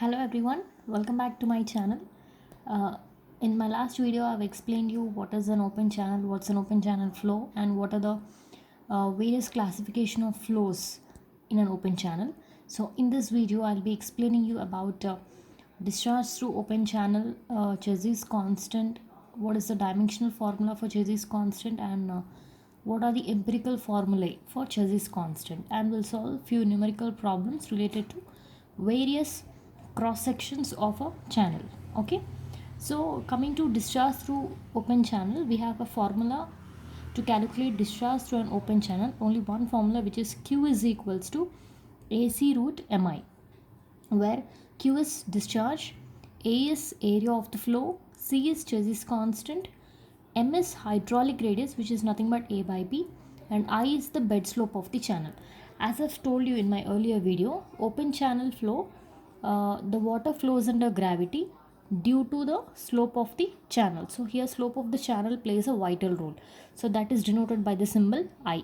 Hello everyone, welcome back to my channel. Uh, in my last video, I've explained you what is an open channel, what's an open channel flow, and what are the various classification of flows in an open channel. So in this video, I'll be explaining you about discharge through open channel, Chassis constant, what is the dimensional formula for Chassis constant, and what are the empirical formulae for Chassis constant, and we'll solve few numerical problems related to various cross sections of a channel. Okay, so coming to discharge through open channel, we have a formula to calculate discharge through an open channel. Only one formula, which is Q is equals to AC root Mi, where Q is discharge, A is area of the flow, C is Chassis constant, M is hydraulic radius, which is nothing but A by B, and I is the bed slope of the channel. As I've told you in my earlier video, open channel flow, the water flows under gravity due to the slope of the channel. So here slope of the channel plays a vital role. So that is denoted by the symbol I.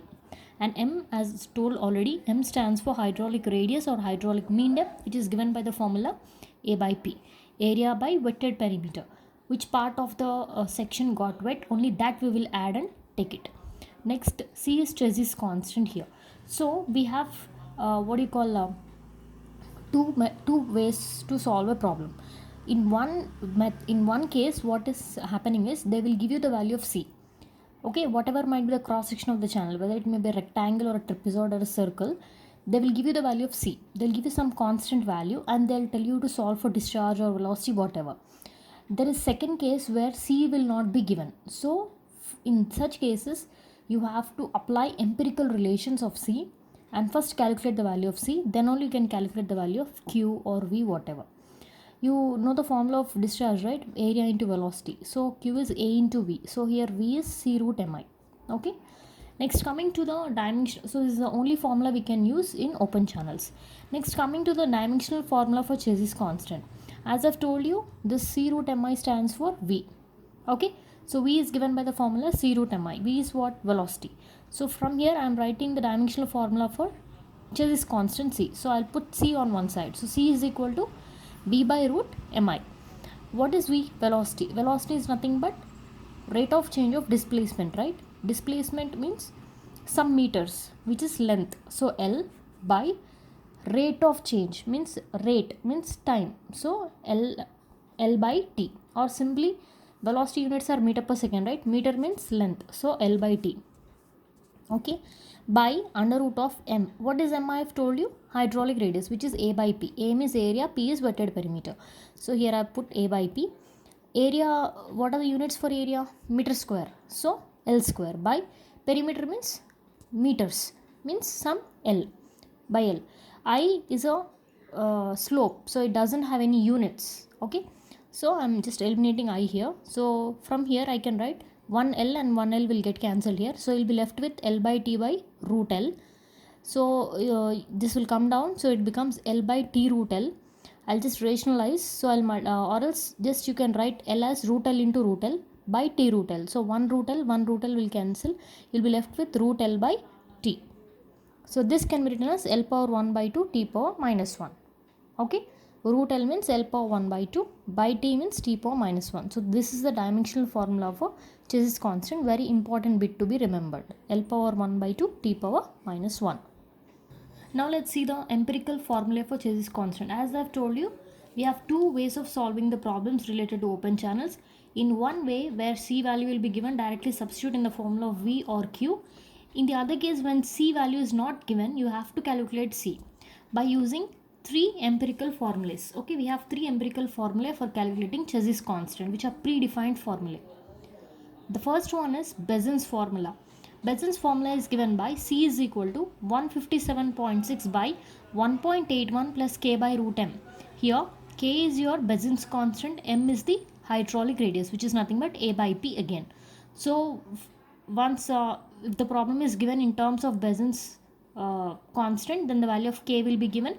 And M, as told already, M stands for hydraulic radius or hydraulic mean depth, which is given by the formula A by P, area by wetted perimeter. Which part of the section got wet, only that we will add and take it. Next, C is Chassis constant here. So we have two ways to solve a problem. In one case, what is happening is they will give you the value of C. Okay, whatever might be the cross section of the channel, whether it may be a rectangle or a trapezoid or a circle, they will give you the value of C. They'll give you some constant value and they'll tell you to solve for discharge or velocity, whatever. There is second case where C will not be given. So in such cases, you have to apply empirical relations of C and first calculate the value of C, then only you can calculate the value of Q or V, whatever. You know the formula of discharge, right? Area into velocity. So Q is A into V. So here V is C root Mi. Okay. Next, coming to the dimension. So this is the only formula we can use in open channels. Next, coming to the dimensional formula for Chassis constant. As I've told you, this C root Mi stands for V. Okay. So V is given by the formula C root Mi. V is what? Velocity. So from here I am writing the dimensional formula for Chassis constant C. So I'll put C on one side. So C is equal to V by root Mi. What is V? Velocity. Velocity is nothing but rate of change of displacement, right? Displacement means some meters, which is length. So L by rate of change means rate means time. So L by T, or simply velocity units are meter per second, right? Meter means length. So L by T. Okay, by under root of M. What is M? I have told you, hydraulic radius, which is A by P. M is area, P is wetted perimeter. So here I put A by P. Area, what are the units for area? Meter square. So L square by perimeter means meters, means some L by L. I is a slope, so it doesn't have any units. Okay, so I'm just eliminating I here. So from here I can write 1L and 1L will get cancelled here. So you'll be left with L by T by root L. So this will come down. So it becomes L by T root L. I'll just rationalize. So or else just you can write L as root L into root L by T root L. So 1 root L will cancel. You'll be left with root L by T. So this can be written as L power 1 by 2 T power minus 1. Okay. Root L means L power 1 by 2, by T means T power minus 1. So this is the dimensional formula for Chassis constant, very important bit to be remembered. L power 1 by 2, T power minus 1. Now let's see the empirical formula for Chassis constant. As I've told you, we have two ways of solving the problems related to open channels. In one way, where C value will be given, directly substitute in the formula of V or Q. In the other case, when C value is not given, you have to calculate C by using three empirical formulas. Okay, we have three empirical formulae for calculating Chassis constant, which are predefined formulae. The first one is Bessen's formula. Bessen's formula is given by C is equal to 157.6 by 1.81 plus K by root M. Here K is your Bessen's constant, M is the hydraulic radius, which is nothing but A by P again. So once if the problem is given in terms of Bessen's constant, then the value of K will be given.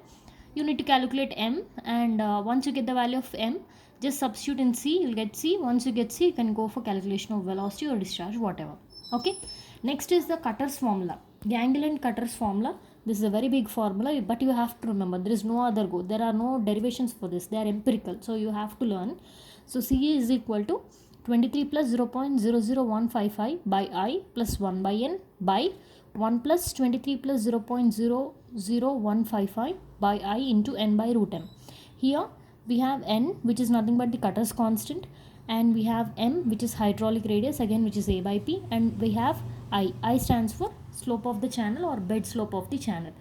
You need to calculate M, and once you get the value of M, just substitute in C, you'll get C. Once you get C, you can go for calculation of velocity or discharge, whatever. Okay, next is the Cutter's formula, the angle and Cutter's formula. This is a very big formula, but you have to remember there is no other go. There are no derivations for this. They are empirical. So you have to learn. So C is equal to 23 plus 0.00155 by I plus 1 by N by 1 plus 23 plus 0.00155 by I into N by root M. Here we have N, which is nothing but the cutter's constant, and we have M, which is hydraulic radius, again which is A by P, and we have I stands for slope of the channel or bed slope of the channel.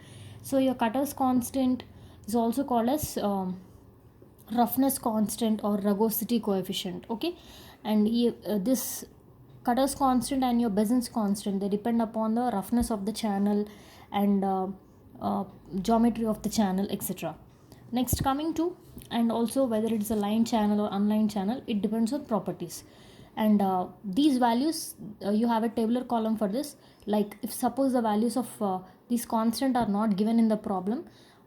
So your cutter's constant is also called as roughness constant or rugosity coefficient. Okay, and this cutter's constant and your Bessen's constant, they depend upon the roughness of the channel and geometry of the channel, etc. Next, coming to, and also whether it is a line channel or unlined channel, it depends on properties. And these values, you have a tabular column for this. Like if suppose the values of these constant are not given in the problem,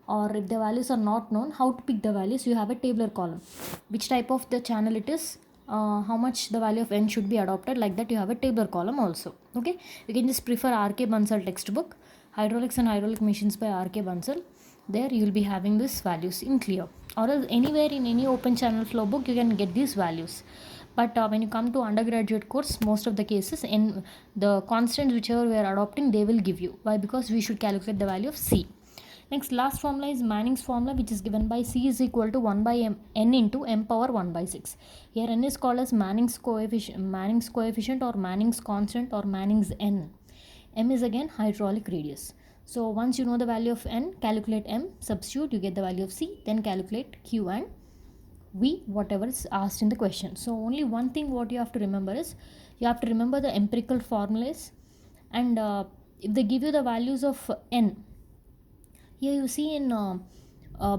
or if the values are not known, how to pick the values, you have a tabular column, which type of the channel it is, how much the value of N should be adopted, like that you have a tabular column also. Okay, you can just prefer R.K. Bansal textbook, Hydraulics and Hydraulic Machines by R.K. Bansal. There you will be having these values in clear, or else anywhere in any open channel flow book you can get these values. But when you come to undergraduate course, most of the cases in the constants whichever we are adopting, they will give you. Why? Because we should calculate the value of C. Next, last formula is Manning's formula, which is given by C is equal to 1 by N into M power 1 by 6. Here N is called as Manning's coefficient or Manning's constant or Manning's N. M is again hydraulic radius. So once you know the value of N, calculate M, substitute, you get the value of C, then calculate Q and V, whatever is asked in the question. So only one thing what you have to remember is, you have to remember the empirical formulas, and if they give you the values of N, here you see in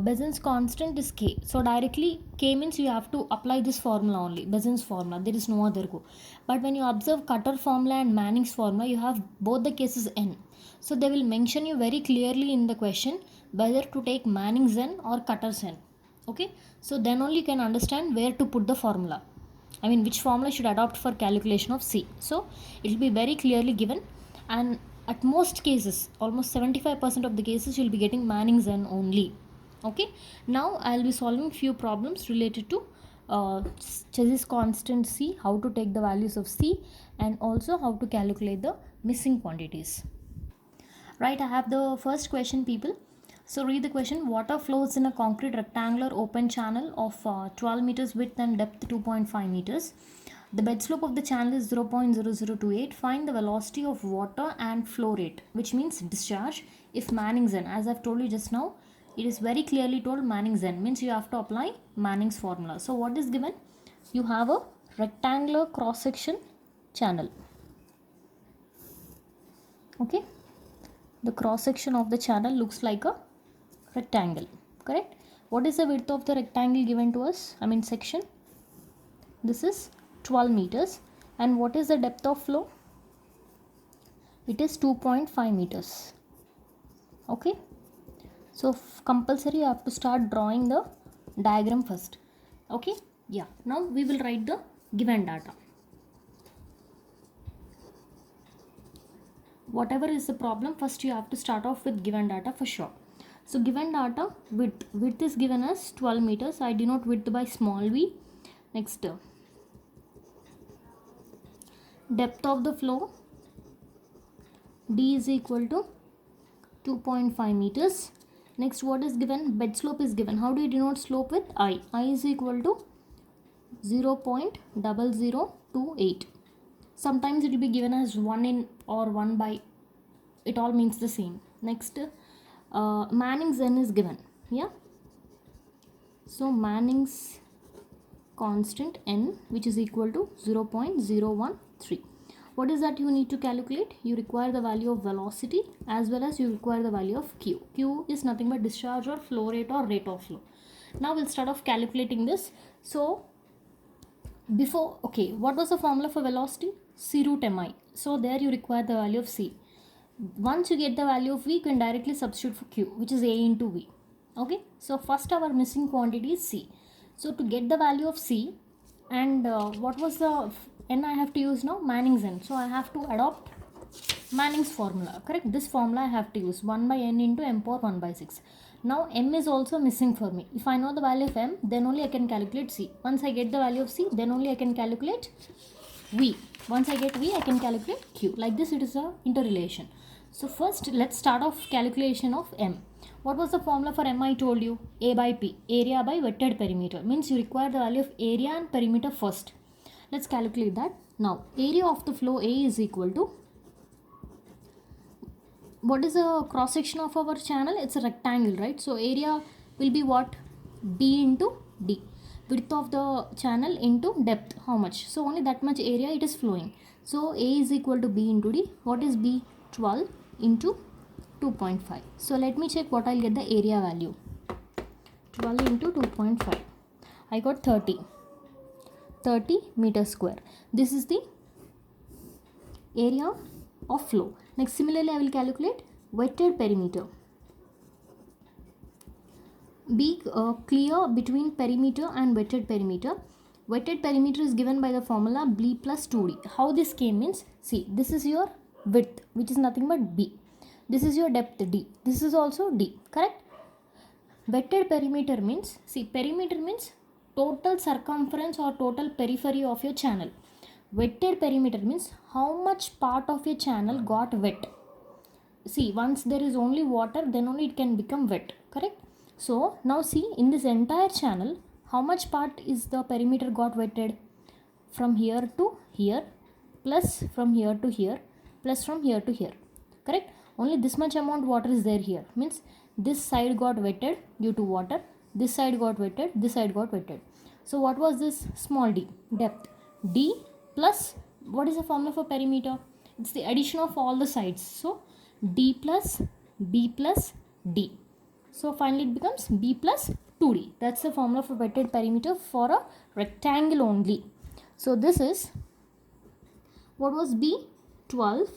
Bessen's constant is K. So directly K means you have to apply this formula only, Bessen's formula. There is no other go. But when you observe Cutter formula and Manning's formula, you have both the cases N. So they will mention you very clearly in the question whether to take Manning's N or Cutter's N. Okay. So then only you can understand where to put the formula. I mean which formula should adopt for calculation of C. So it will be very clearly given, and at most cases, almost 75% of the cases, you'll be getting Manning's N only. Okay, now I'll be solving few problems related to Chassis constant C, how to take the values of C, and also how to calculate the missing quantities. Right, I have the first question, people. So read the question. Water flows in a concrete rectangular open channel of 12 meters width and depth 2.5 meters. The bed slope of the channel is 0.0028. Find the velocity of water and flow rate, which means discharge, if Manning's N. As I've told you just now, it is very clearly told Manning's N, means you have to apply Manning's formula. So what is given? You have a rectangular cross section channel. Okay, the cross section of the channel looks like a rectangle, correct? What is the width of the rectangle given to us? I mean section. This is 12 meters. And what is the depth of flow? It is 2.5 meters. Okay, so compulsory you have to start drawing the diagram first. Okay, yeah, now we will write the given data. Whatever is the problem, first you have to start off with given data for sure. So given data, width is given as 12 meters. I denote width by small v. Next, depth of the flow, d is equal to 2.5 meters. Next, what is given? Bed slope is given. How do you denote slope? With I. I is equal to 0.0028. Sometimes it will be given as 1 in or 1 by. It all means the same. Next, Manning's N is given. Yeah. So Manning's constant N, which is equal to 0.013. What is that you need to calculate? You require the value of velocity as well as you require the value of Q. Q is nothing but discharge or flow rate or rate of flow. Now we'll start off calculating this. So before, okay, what was the formula for velocity? C root mi. So there you require the value of C. Once you get the value of V, you can directly substitute for Q, which is A into V. Okay, so first our missing quantity is C. So to get the value of C, and what was the N I have to use now? Manning's N. So I have to adopt Manning's formula, correct? This formula I have to use 1 by n into m power 1 by 6. Now m is also missing for me. If I know the value of m, then only I can calculate c. Once I get the value of c, then only I can calculate v. Once I get v, I can calculate q. Like this, it is a interrelation. So first, let's start off calculation of m. What was the formula for m? I told you a by p, area by wetted perimeter. Means you require the value of area and perimeter first. Let's calculate that. Now, area of the flow A is equal to, what is the cross section of our channel? It's a rectangle, right? So area will be what? B into D. Width of the channel into depth, how much? So only that much area it is flowing. So A is equal to B into D. What is B? 12 into 2.5. So let me check what I'll get the area value. 12 into 2.5. I got 30 meters square. This is the area of flow. Next, similarly, I will calculate wetted perimeter. Be clear between perimeter and wetted perimeter. Wetted perimeter is given by the formula B plus 2D. How this came means, see, this is your width, which is nothing but B. This is your depth, D. This is also D, correct? Wetted perimeter means, see, perimeter means total circumference or total periphery of your channel. Wetted perimeter means how much part of your channel got wet. See, once there is only water, then only it can become wet, correct? So now see, in this entire channel, how much part is the perimeter got wetted? From here to here, plus from here to here, plus from here to here, correct? Only this much amount water is there here. Means this side got wetted due to water, this side got wetted, this side got wetted. So what was this? Small d, depth. D plus, what is the formula for perimeter? It's the addition of all the sides. So D plus B plus D. So finally it becomes B plus 2D. That's the formula for wetted perimeter for a rectangle only. So this is, what was B? 12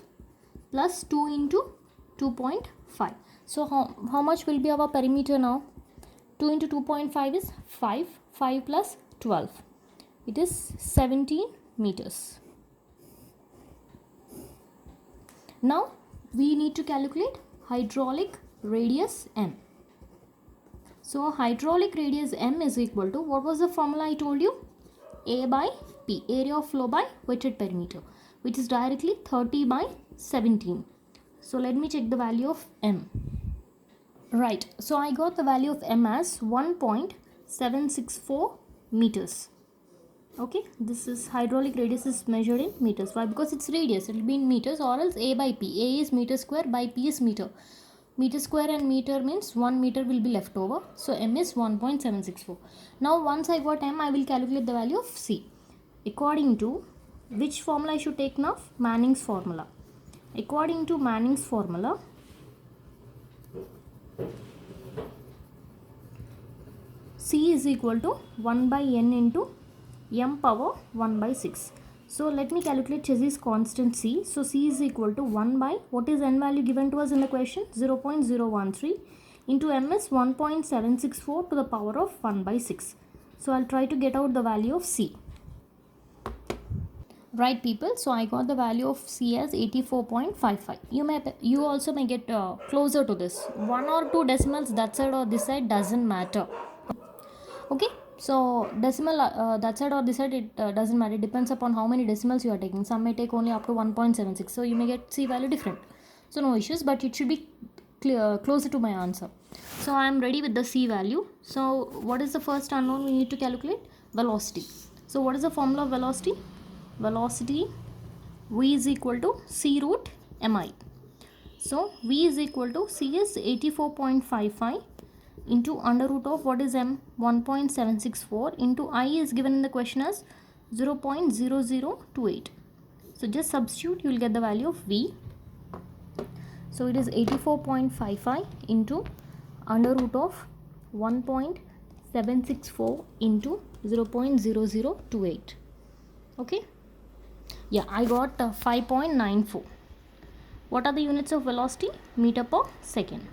plus 2 into 2.5. So how much will be our perimeter now? 2 into 2.5 is 5. 5 plus 12. It is 17 meters. Now we need to calculate hydraulic radius m. So hydraulic radius m is equal to, what was the formula I told you? A by P, area of flow by wetted perimeter, which is directly 30 by 17. So let me check the value of m. Right, so I got the value of m as 1.764 meters. Okay, this is hydraulic radius is measured in meters. Why? Because it's radius, it will be in meters, or else A by P. A is meter square, by P is meter. Meter square and meter means 1 meter will be left over. So m is 1.764. Now once I got m, I will calculate the value of c. According to which formula I should take now? Manning's formula. According to Manning's formula, c is equal to 1 by n into m power 1 by 6. So let me calculate Chessy's constant c. So c is equal to 1 by, what is n value given to us in the question? 0.013 into m is 1.764 to the power of 1 by 6. So I'll try to get out the value of c. Right people, so I got the value of c as 84.55. You also may get closer to this. 1 or 2 decimals that side or this side doesn't matter. Okay, so decimal that side or this side, it doesn't matter. It depends upon how many decimals you are taking. Some may take only up to 1.76, so you may get c value different. So no issues, but it should be closer to my answer. So I am ready with the c value. So what is the first unknown we need to calculate? Velocity. So what is the formula of velocity? Velocity v is equal to c root mi. So v is equal to, c is 84.55 into under root of, what is m? 1.764 into I is given in the question as 0.0028. So just substitute, you will get the value of v. So it is 84.55 into under root of 1.764 into 0.0028. Okay. Yeah, I got 5.94. What are the units of velocity? Meter per second.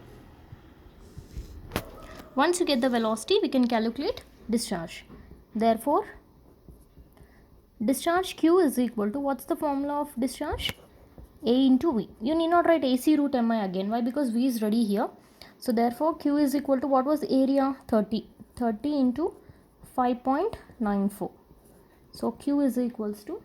Once you get the velocity, we can calculate discharge. Therefore, discharge Q is equal to, what's the formula of discharge? A into V. You need not write AC root Mi again. Why? Because V is ready here. So therefore Q is equal to, what was the area? 30. 30 into 5.94. So Q is equals to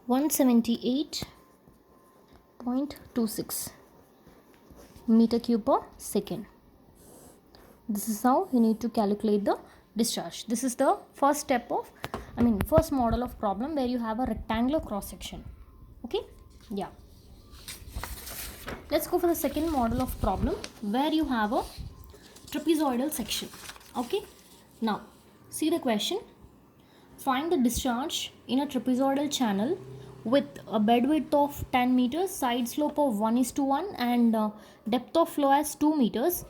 178.26 meter cube per second. This is how you need to calculate the discharge. This is the first step of, first model of problem where you have a rectangular cross section. Okay, yeah. Let's go for the second model of problem where you have a trapezoidal section. Okay, now see the question. Find the discharge in a trapezoidal channel with a bed width of 10 meters, side slope of 1:1 and depth of flow as 2 meters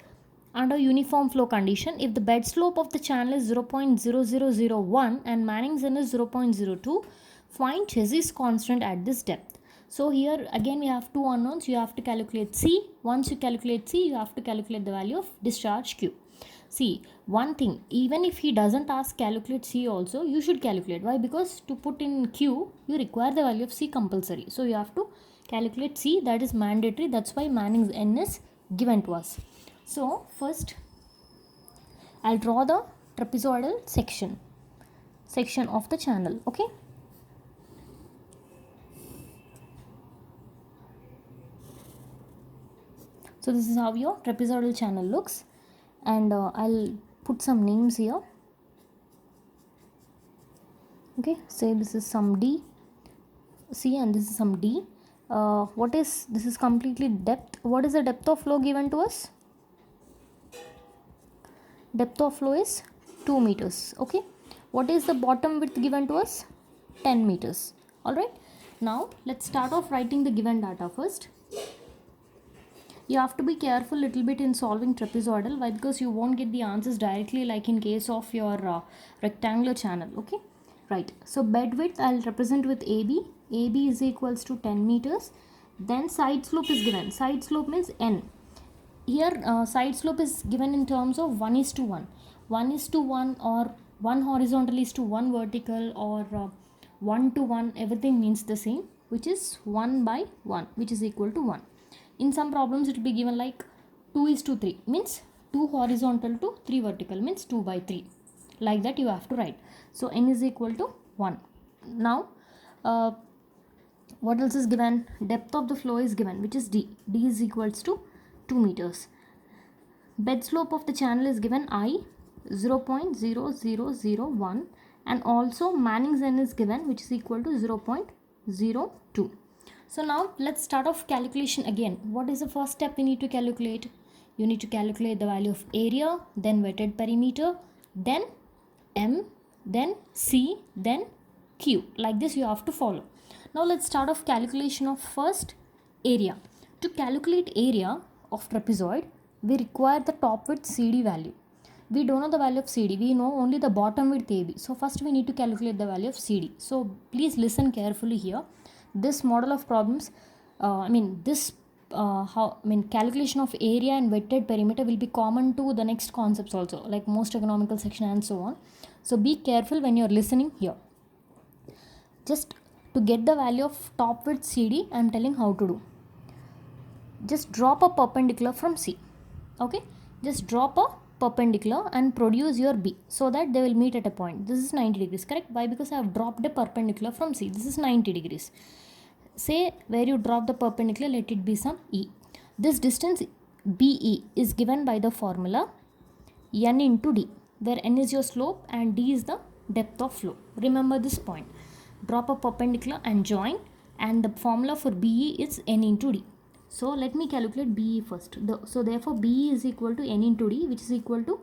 under uniform flow condition. If the bed slope of the channel is 0.0001 and Manning's N is 0.02, find Chessy's constant at this depth. So here again we have two unknowns. You have to calculate C. Once you calculate C, you have to calculate the value of discharge Q. See, one thing, even if he doesn't ask calculate C also, you should calculate. Why? Because to put in Q, you require the value of C compulsory. So you have to calculate C, that is mandatory. That's why Manning's N is given to us. So first, I'll draw the trapezoidal section of the channel. Okay. So this is how your trapezoidal channel looks, and I'll put some names here. Okay, say this is some D, C, and this is some D. This is completely depth. What is the depth of flow given to us? Depth of flow is 2 meters. Okay, what is the bottom width given to us? 10 meters. Alright, now let's start off writing the given data first. You have to be careful little bit in solving trapezoidal. Why? Because you won't get the answers directly like in case of your rectangular channel. Okay, right. So bed width I'll represent with AB. AB is equals to 10 meters. Then side slope is given. Side slope means N. Here side slope is given in terms of 1:1. 1:1 or 1 horizontal is to 1 vertical, or 1:1. Everything means the same, which is 1/1, which is equal to 1. In some problems it will be given like 2:3, means 2 horizontal to 3 vertical, means 2/3. Like that you have to write. So N is equal to 1. Now what else is given? Depth of the flow is given, which is D. D is equals to 2 meters. Bed slope of the channel is given I, 0.0001, and also Manning's N is given, which is equal to 0.02. So now let's start off calculation again. What is the first step we need to calculate? You need to calculate the value of area, then wetted perimeter, then M, then C, then Q. Like this you have to follow. Now let's start off calculation of first area. To calculate area of trapezoid, we require the top width CD value. We don't know the value of CD, we know only the bottom width AB. So first we need to calculate the value of CD. So please listen carefully here. This model of problems, calculation of area and wetted perimeter will be common to the next concepts also, like most economical section and so on. So be careful when you are listening here. Just to get the value of top width CD, I am telling how to do. Just drop a perpendicular from C. Okay, just drop a perpendicular and produce your B, so that they will meet at a point. This is 90 degrees, correct? Why? Because I have dropped a perpendicular from C. This is 90 degrees. Say where you drop the perpendicular, let it be some E. This distance BE is given by the formula N into D, where N is your slope and D is the depth of flow. Remember this point. Drop a perpendicular and join, and the formula for BE is N into D. So let me calculate BE first. So therefore BE is equal to N into D, which is equal to,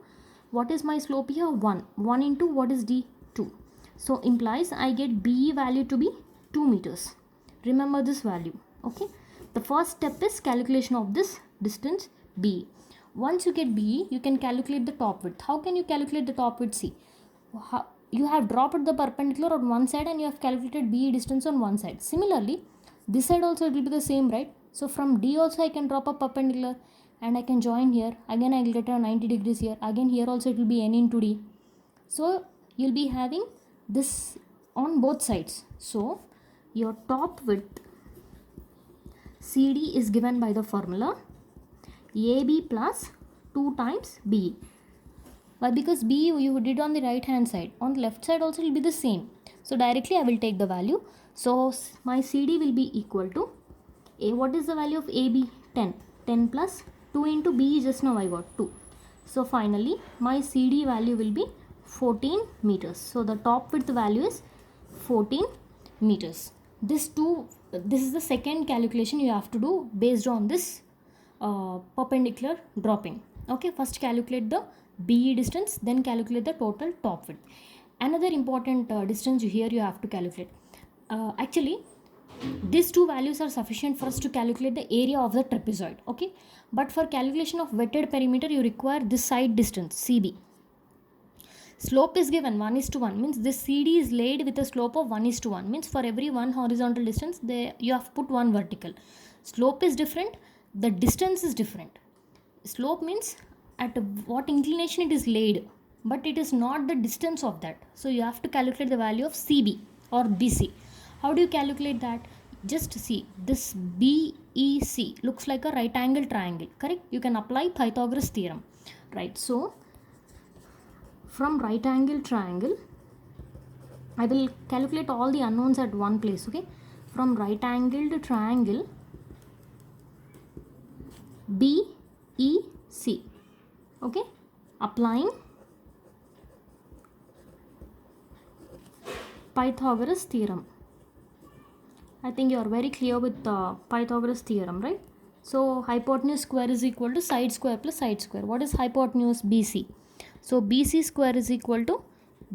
what is my slope here? 1. 1 into what is D? 2. So implies I get BE value to be 2 meters. Remember this value. Okay. The first step is calculation of this distance BE. Once you get BE, you can calculate the top width. How can you calculate the top width? See, you have dropped the perpendicular on one side and you have calculated BE distance on one side. Similarly, this side also it will be the same, right? So from D also I can drop a perpendicular and I can join here. Again I will get a 90 degrees here. Again here also it will be N into D. So you'll be having this on both sides. So your top width CD is given by the formula AB plus 2 times BE. Why? Because B you did on the right hand side. On the left side also it will be the same. So directly I will take the value. So my CD will be equal to A. What is the value of AB? 10. 10 plus 2 into B, just now I got 2. So finally my CD value will be 14 meters. So the top width value is 14 meters. This is the second calculation you have to do based on this perpendicular dropping. Okay, first calculate the BE distance, then calculate the total top width. Another important distance here you have to calculate. Actually, these two values are sufficient for us to calculate the area of the trapezoid. Okay, but for calculation of wetted perimeter you require this side distance CB. Slope is given 1:1, means this CD is laid with a slope of 1:1, means for every one horizontal distance you have put one vertical. Slope is different, the distance is different. Slope means at what inclination it is laid, but it is not the distance of that. So you have to calculate the value of CB or BC. How do you calculate that? Just see, this BEC looks like a right angle triangle, correct? You can apply Pythagoras theorem, right? So from right angle triangle I will calculate all the unknowns at one place. Okay, from right angled triangle BEC, okay, applying Pythagoras theorem. I think you are very clear with the Pythagoras theorem, right? So hypotenuse square is equal to side square plus side square. What is hypotenuse? BC. So BC square is equal to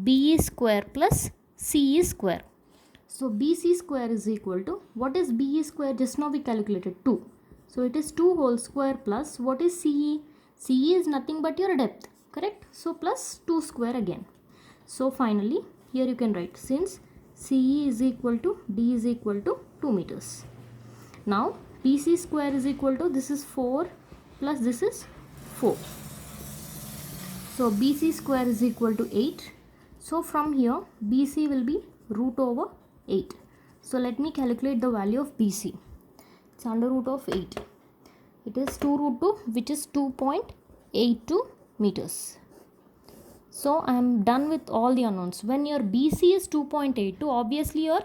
BE square plus CE square. So BC square is equal to, what is BE square? Just now we calculated 2. So it is 2 whole square plus, what is CE? CE is nothing but your depth, correct? So plus 2 square again. So finally here you can write, since CE is equal to D is equal to 2 meters. Now BC square is equal to, this is 4 plus this is 4. So BC square is equal to 8. So from here BC will be root over 8. So let me calculate the value of BC. It's under root of 8. It is 2 root 2, which is 2.82 meters. So I am done with all the unknowns. When your BC is 2.82, obviously your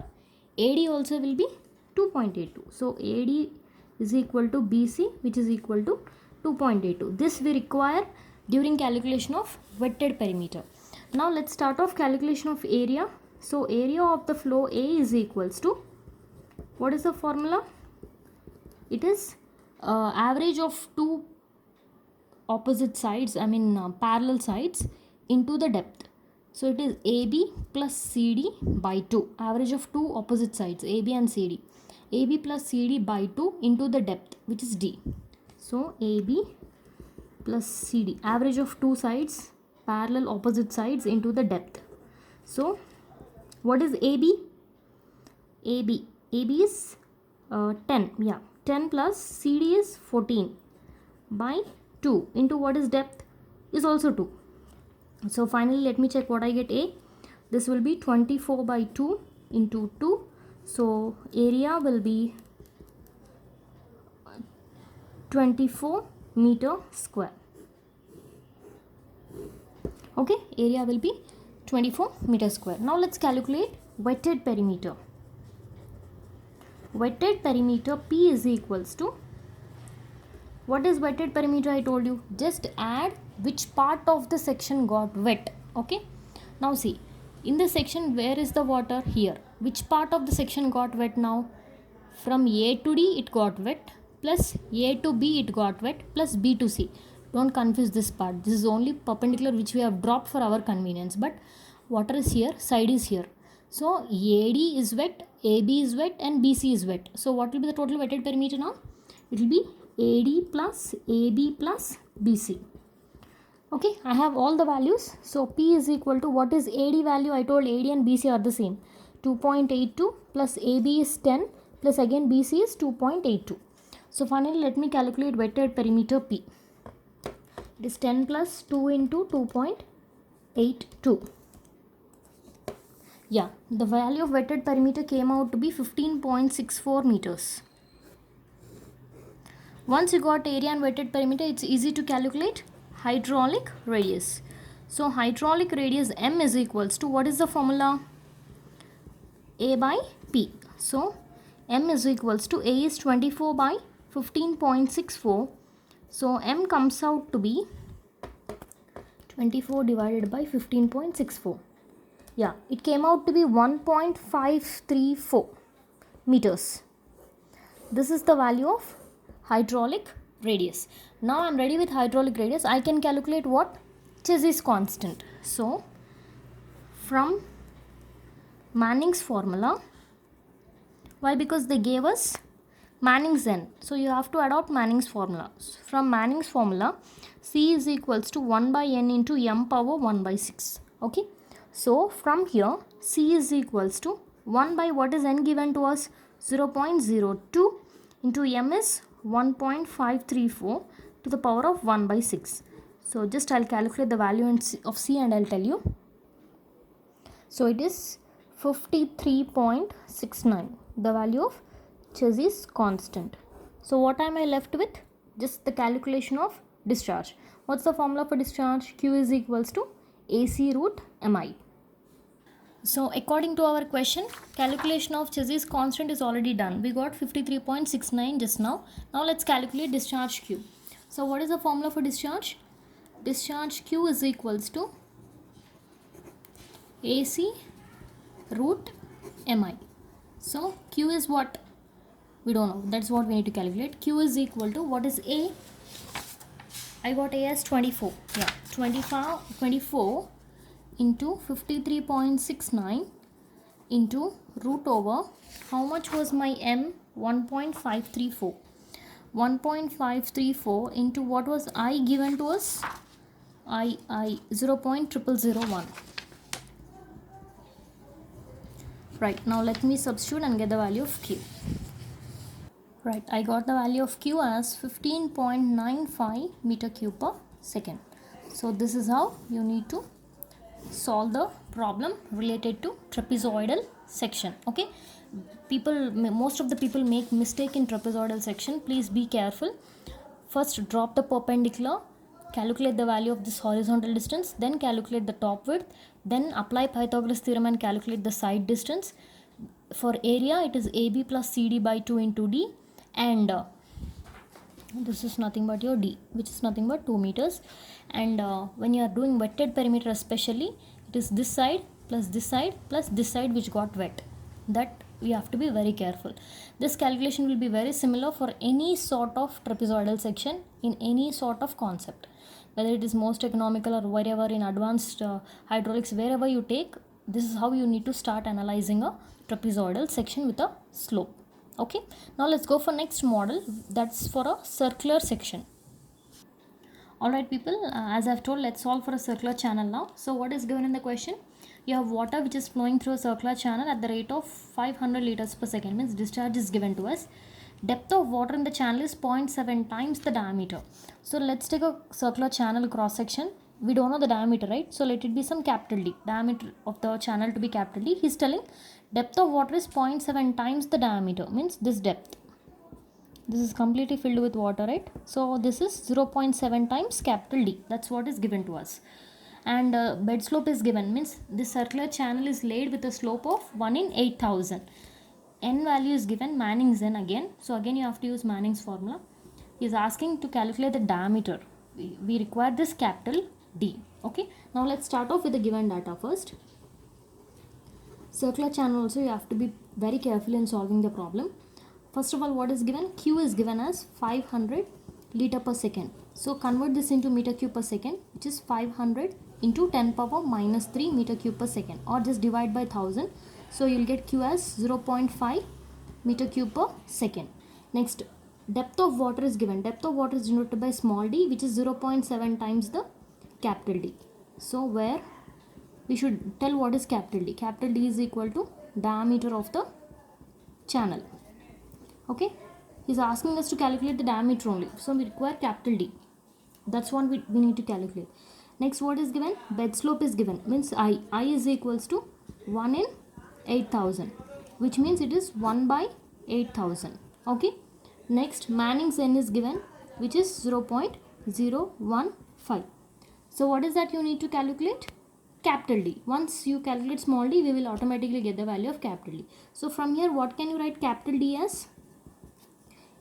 AD also will be 2.82. So AD is equal to BC, which is equal to 2.82. This we require during calculation of wetted perimeter. Now let's start off calculation of area. So area of the flow A is equals to, what is the formula? It is average of two opposite sides, parallel sides into the depth. So it is AB plus CD by 2, average of two opposite sides AB and CD. AB plus CD by 2 into the depth, which is D. So AB plus CD, average of two sides, parallel opposite sides into the depth. So what is AB? AB is 10, yeah, 10 plus CD is 14 by 2 into what is depth is also 2. So finally let me check what I get. A, this will be 24 by 2 into 2. So area will be 24 meter square. Okay, area will be 24 meter square. Now let's calculate wetted perimeter. Wetted perimeter P is equals to, what is wetted perimeter? I told you, just add which part of the section got wet. Okay, now see, in the section where is the water? Here. Which part of the section got wet now? From A to D it got wet, plus A to B it got wet, plus B to C. Don't confuse this part. This is only perpendicular which we have dropped for our convenience, but water is here, side is here. So AD is wet, AB is wet and BC is wet. So what will be the total wetted perimeter now? It will be AD plus AB plus BC. Okay, I have all the values. So P is equal to, what is AD value? I told AD and BC are the same. 2.82 plus AB is 10 plus again BC is 2.82. So finally let me calculate wetted perimeter P. It is 10 plus 2 into 2.82. Yeah, the value of wetted perimeter came out to be 15.64 meters. Once you got area and wetted perimeter, it's easy to calculate hydraulic radius. So hydraulic radius M is equals to, what is the formula? A by P. So M is equals to, A is 24 by 15.64. So M comes out to be 24 divided by 15.64. Yeah, it came out to be 1.534 meters. This is the value of hydraulic radius. Now I am ready with hydraulic radius. I can calculate what? Chassis constant. So from Manning's formula, why? Because they gave us Manning's n. So you have to adopt Manning's formula. From Manning's formula, C is equals to 1 by n into m power 1 by 6. Okay. So from here, C is equals to 1 by, what is n given to us? 0.02 into m is 1.534 to the power of 1 by 6. So just I'll calculate the value of C and I'll tell you. So it is 53.69, the value of Chassis constant. So what am I left with? Just the calculation of discharge. What's the formula for discharge? Q is equals to AC root MI. So according to our question, calculation of Chassis constant is already done. We got 53.69 just now. Now let's calculate discharge Q. So what is the formula for discharge? Discharge Q is equals to AC root MI. So Q is what? We don't know. That's what we need to calculate. Q is equal to, what is A? I got A as 24. Yeah, 24 into 53.69 into root over, how much was my M? 1.534. 1.534 into, what was I given to us? I 0.0001. Right, now let me substitute and get the value of Q. Right, I got the value of Q as 15.95 meter cube per second. So this is how you need to solve the problem related to trapezoidal section. Okay, most of the people make mistake in trapezoidal section. Please be careful. First drop the perpendicular, calculate the value of this horizontal distance, then calculate the top width, then apply Pythagoras theorem and calculate the side distance. For area, it is AB plus CD by 2 into D, and this is nothing but your D, which is nothing but 2 meters. And when you are doing wetted perimeter especially, it is this side plus this side plus this side which got wet. That we have to be very careful. This calculation will be very similar for any sort of trapezoidal section in any sort of concept, whether it is most economical or wherever in advanced hydraulics, wherever you take, this is how you need to start analyzing a trapezoidal section with a slope. Okay, now let's go for next model, that's for a circular section. Alright people, as I've told, let's solve for a circular channel now. So what is given in the question? You have water which is flowing through a circular channel at the rate of 500 liters per second, means discharge is given to us. Depth of water in the channel is 0.7 times the diameter. So let's take a circular channel cross section. We don't know the diameter, right? So let it be some capital D, diameter of the channel to be capital D. He's telling depth of water is 0.7 times the diameter, means this depth. This is completely filled with water, right? So this is 0.7 times capital D. That's what is given to us. And bed slope is given, means this circular channel is laid with a slope of 1 in 8,000. N value is given, Manning's n again. So again you have to use Manning's formula. He is asking to calculate the diameter. We require this capital D. Okay. Now let's start off with the given data first. Circular channel also you have to be very careful in solving the problem. First of all, what is given? Q is given as 500 liter per second. So convert this into meter cube per second, which is 500 into 10 power minus 3 meter cube per second, or just divide by 1000. So you'll get Q as 0.5 meter cube per second. Next, depth of water is given. Depth of water is denoted by small d, which is 0.7 times the capital D. So where we should tell what is capital D. Capital D is equal to diameter of the channel. Okay, he's asking us to calculate the diameter only, so we require capital D. That's what we need to calculate. Next, what is given? Bed slope is given, means I is equals to 1 in 8000, which means it is 1 by 8000. Okay. Next, Manning's n is given, which is 0.015. So what is that you need to calculate? Capital D. Once you calculate small d, we will automatically get the value of capital D. So from here, what can you write capital D as?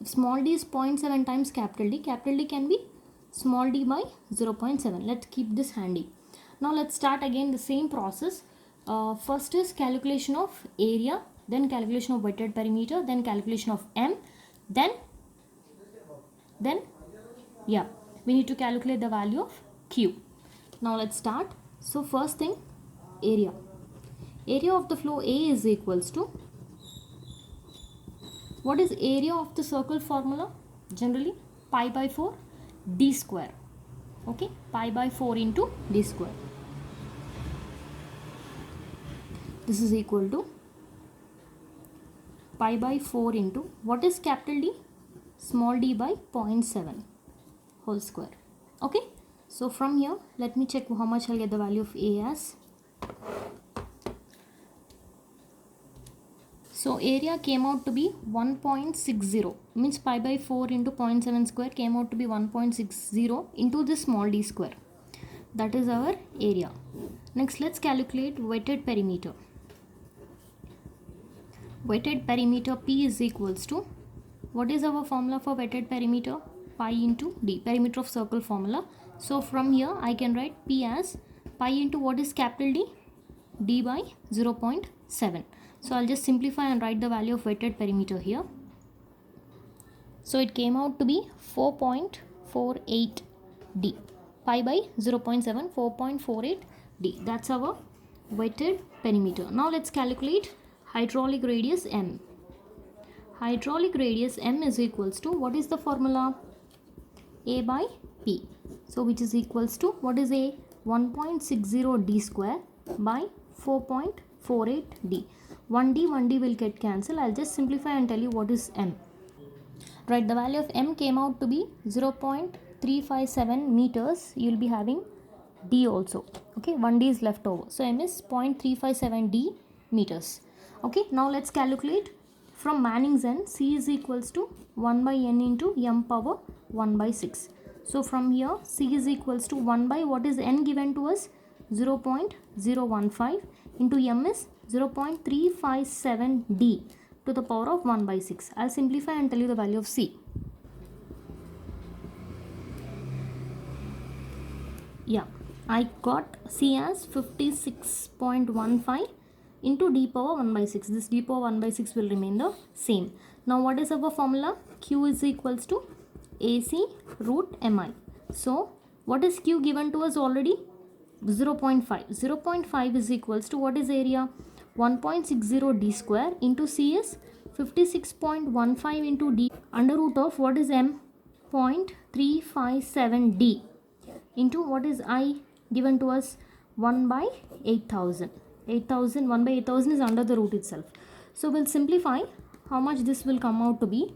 If small d is 0.7 times capital D can be small d by 0.7. Let's keep this handy. Now let's start again the same process. First is calculation of area, then calculation of wetted perimeter, then calculation of M, then yeah, we need to calculate the value of Q. Now let's start. So first thing, area. Area of the flow A is equals to, what is area of the circle formula? Generally pi by 4 d square. Okay, pi by 4 into d square. This is equal to pi by 4 into, what is capital D? Small d by 0.7 whole square. Okay, so from here, let me check how much I'll get the value of A as. So area came out to be 1.60, means pi by 4 into 0.7 square came out to be 1.60 into this small d square. That is our area. Next, let's calculate wetted perimeter. Wetted perimeter P is equals to, what is our formula for wetted perimeter? Pi into d, perimeter of circle formula. So from here I can write P as pi into, what is capital D? D by 0.7. So I'll just simplify and write the value of wetted perimeter here. So it came out to be 4.48 D. Pi by 0.7, 4.48 D. That's our wetted perimeter. Now let's calculate hydraulic radius M. Hydraulic radius M is equals to, what is the formula? A by P. So which is equals to, what is A? 1.60 D square by 4.48 D. 1D will get cancelled. I'll just simplify and tell you what is M. Right, the value of M came out to be 0.357 meters. You'll be having D also. Okay, 1D is left over. So M is 0.357 D meters. Okay, now let's calculate from Manning's n. C is equals to 1 by n into m power 1 by 6. So from here, C is equals to 1 by, what is n given to us? 0.015 into m is 0.357 D to the power of 1 by 6. I'll simplify and tell you the value of C. Yeah, I got C as 56.15 into D power 1 by 6. This D power 1 by 6 will remain the same. Now what is our formula? Q is equals to AC root MI. So what is Q given to us already? 0.5. 0.5 is equals to, what is area? 1.60 D square into C is 56.15 into D under root of, what is M? 0.357 D into, what is I given to us? 1 by 8000. 8000, 1 by 8000 is under the root itself. So we'll simplify how much this will come out to be.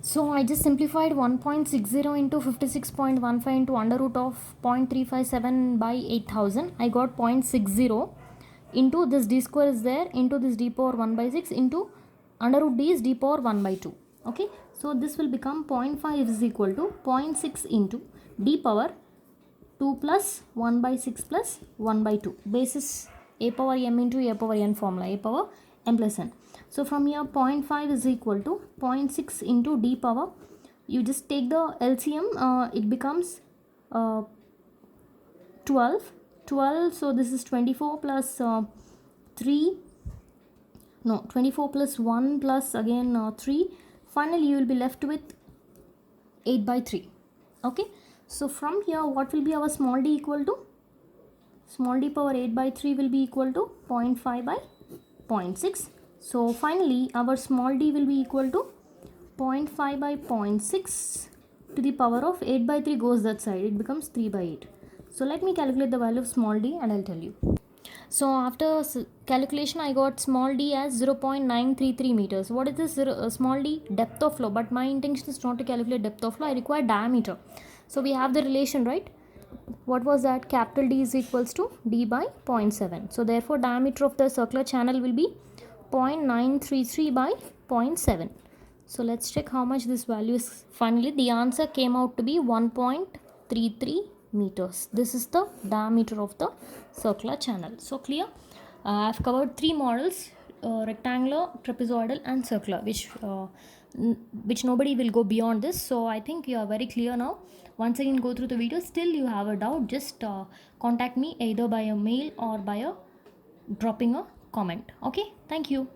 So I just simplified 1.60 into 56.15 into under root of 0.357 by 8000. I got 0.60 into this d square is there into this d power 1 by 6 into under root d is d power 1 by 2. Okay, so this will become 0.5 is equal to 0.6 into d power 2 plus 1 by 6 plus 1 by 2. Basis a power m into a power n formula, a power m plus n. So from here 0.5 is equal to 0.6 into d power, you just take the LCM, it becomes 12, so this is 24 plus 3, no 24 plus 1 plus again 3, finally you will be left with 8 by 3. Okay, so from here what will be our small d equal to? Small d power 8 by 3 will be equal to 0.5 by 0.6. So finally our small d will be equal to 0.5 by 0.6 to the power of 8 by 3 goes that side, it becomes 3 by 8. So let me calculate the value of small d and I'll tell you. So after calculation I got small d as 0.933 meters. What is this small d? Depth of flow, but my intention is not to calculate depth of flow, I require diameter. So we have the relation, right? what was that? Capital D is equals to D by 0.7. So therefore diameter of the circular channel will be 0.933 by 0.7. So let's check how much this value is. Finally the answer came out to be 1.33 meters. This is the diameter of the circular channel. So clear? I've covered three models, rectangular, trapezoidal and circular, which nobody will go beyond this. So I think you are very clear now. Once again go through the video. Still you have a doubt, just contact me either by a mail or by a dropping a comment. Okay, thank you.